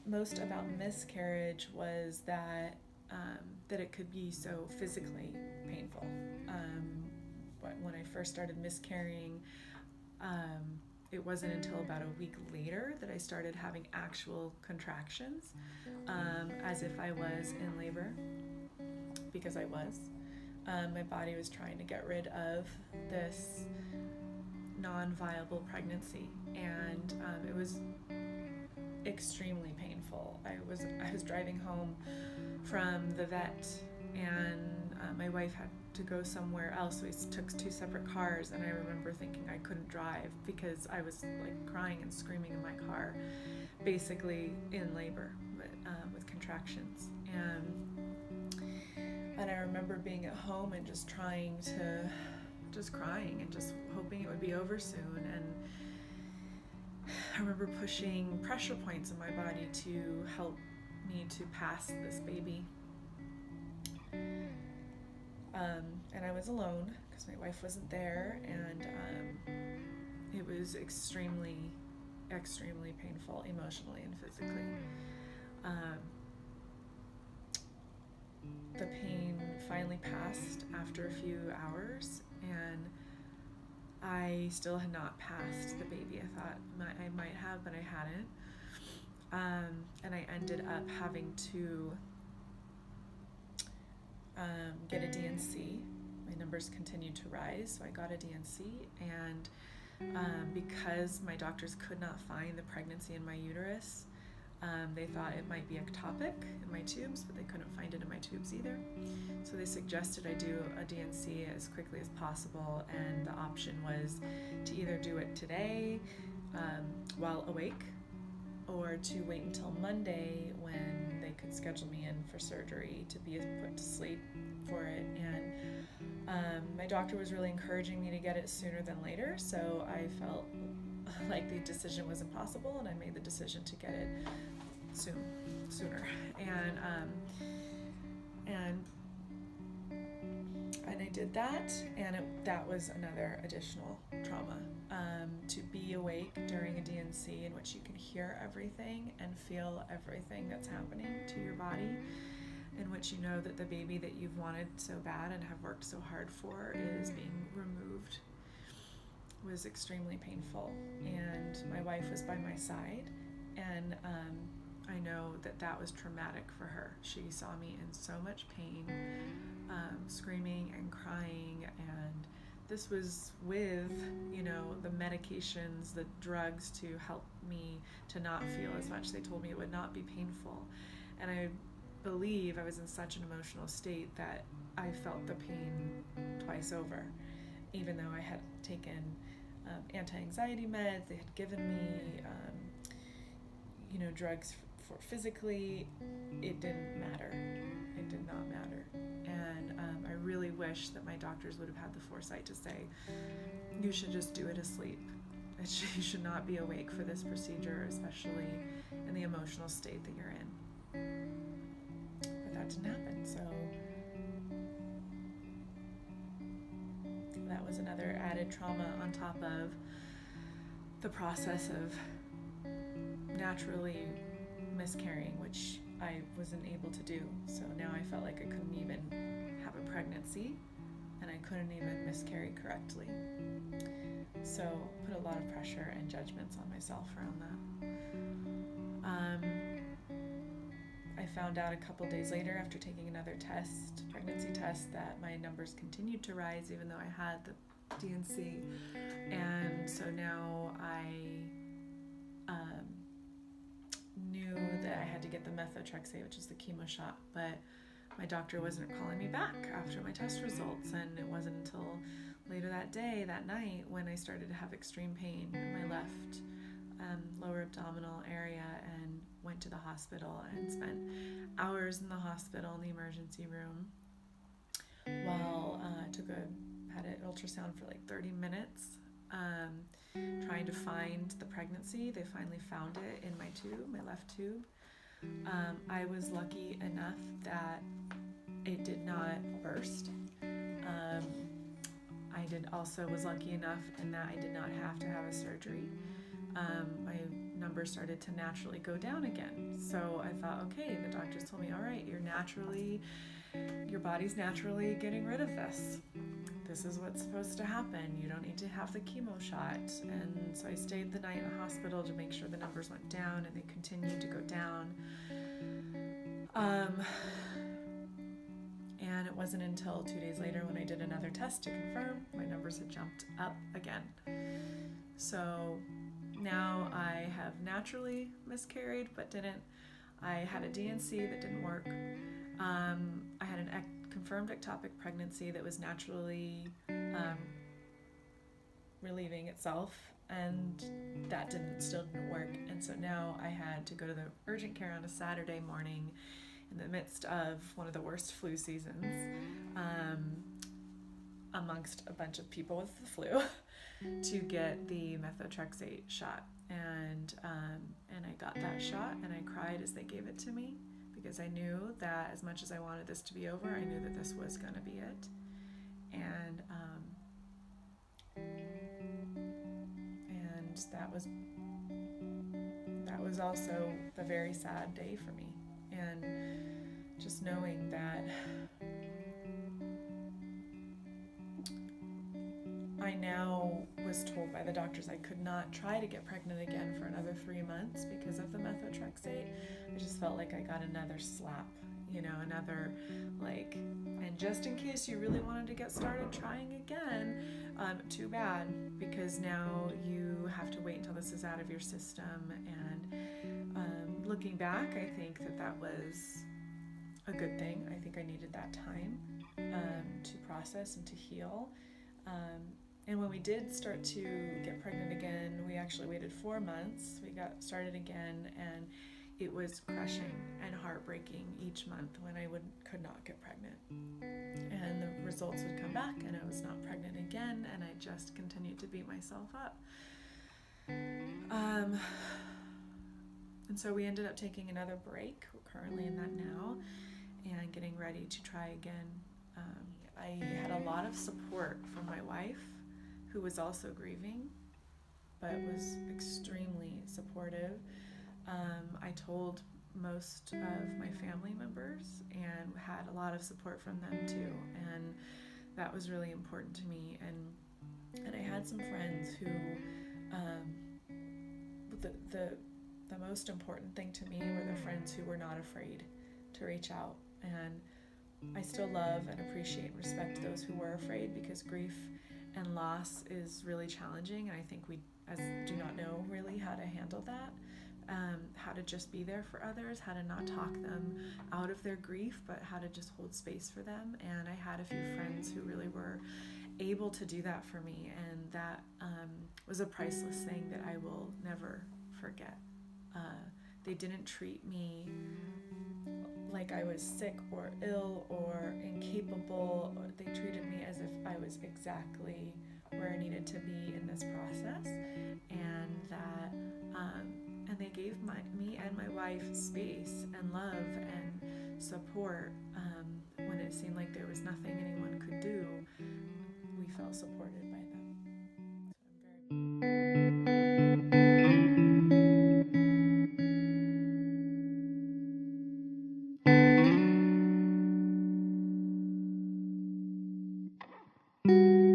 most about miscarriage was that it could be so physically painful. When I first started miscarrying, it wasn't until about a week later that I started having actual contractions, as if I was in labor, because I was. My body was trying to get rid of this non-viable pregnancy, and it was extremely painful. I was driving home from the vet, and my wife had to go somewhere else, so we took two separate cars, and I remember thinking I couldn't drive because I was like crying and screaming in my car, basically in labor, with contractions. And I remember being at home and just crying and just hoping it would be over soon. And I remember pushing pressure points in my body to help me to pass this baby. And I was alone because my wife wasn't there, and it was extremely, extremely painful emotionally and physically. The pain finally passed after a few hours, and I still had not passed the baby. I thought I might have, but I hadn't. And I ended up having to get a DNC. My numbers continued to rise, so I got a DNC, and because my doctors could not find the pregnancy in my uterus, they thought it might be ectopic in my tubes, but they couldn't find it in my tubes either. So they suggested I do a DNC as quickly as possible, and the option was to either do it today while awake, or to wait until Monday when they could schedule me in for surgery to be put to sleep for it. And my doctor was really encouraging me to get it sooner than later, so I felt like the decision was impossible, and I made the decision to get it sooner. And I did that, and that was another additional trauma. To be awake during a DNC in which you can hear everything and feel everything that's happening to your body, in which you know that the baby that you've wanted so bad and have worked so hard for is being removed, was extremely painful. And my wife was by my side, and I know that was traumatic for her. She saw me in so much pain, screaming and crying, and this was with, the medications, the drugs to help me to not feel as much. They told me it would not be painful, and I believe I was in such an emotional state that I felt the pain twice over, even though I had taken anti-anxiety meds. They had given me drugs for physically. It didn't matter. It did not matter. And I really wish that my doctors would have had the foresight to say, you should just do it asleep. You should not be awake for this procedure, especially in the emotional state that you're in. But that didn't happen, so that was another added trauma on top of the process of naturally miscarrying, which I wasn't able to do. So now I felt like I couldn't even have a pregnancy, and I couldn't even miscarry correctly. So put a lot of pressure and judgments on myself around that. I found out a couple days later, after taking another pregnancy test, that my numbers continued to rise even though I had the DNC. And so now I knew that I had to get the methotrexate, which is the chemo shot, but my doctor wasn't calling me back after my test results, and it wasn't until later that night, when I started to have extreme pain in my left lower abdominal area, and went to the hospital and spent hours in the hospital in the emergency room while had an ultrasound for like 30 minutes, trying to find the pregnancy. They finally found it in my tube, my left tube. I was lucky enough that it did not burst. I was lucky enough in that I did not have to have a surgery. My numbers started to naturally go down again. So I thought, okay, the doctors told me, all right, your body's naturally getting rid of this. This is what's supposed to happen. You don't need to have the chemo shot. And so I stayed the night in the hospital to make sure the numbers went down, and they continued to go down. And it wasn't until 2 days later when I did another test to confirm my numbers had jumped up again. So now I have naturally miscarried, but didn't. I had a D&C that didn't work. I had an confirmed ectopic pregnancy that was naturally relieving itself, and that still didn't work. And so now I had to go to the urgent care on a Saturday morning in the midst of one of the worst flu seasons, amongst a bunch of people with the flu, to get the methotrexate shot. And I got that shot, and I cried as they gave it to me, because I knew that as much as I wanted this to be over, I knew that this was going to be it. And that was also a very sad day for me. And just knowing that I now was told by the doctors I could not try to get pregnant again for another 3 months because of the methotrexate. I just felt like I got another slap, another and just in case you really wanted to get started trying again, too bad, because now you have to wait until this is out of your system. And looking back, I think that was a good thing. I think I needed that time to process and to heal. And when we did start to get pregnant again, we actually waited 4 months. We got started again, and it was crushing and heartbreaking each month when I could not get pregnant. And the results would come back, and I was not pregnant again, and I just continued to beat myself up. And so we ended up taking another break. We're currently in that now, and getting ready to try again. I had a lot of support from my wife, who was also grieving, but was extremely supportive. I told most of my family members and had a lot of support from them too, and that was really important to me. And I had some friends who, the most important thing to me were the friends who were not afraid to reach out. And I still love and appreciate and respect those who were afraid, because grief and loss is really challenging, and I think we do not know really how to handle that, how to just be there for others, how to not talk them out of their grief, but how to just hold space for them. And I had a few friends who really were able to do that for me, and that was a priceless thing that I will never forget. They didn't treat me like I was sick or ill or incapable. They treated me as if I was exactly where I needed to be in this process, and that and they gave me and my wife space and love and support when it seemed like there was nothing anyone could do. We felt supported by them. So I'm very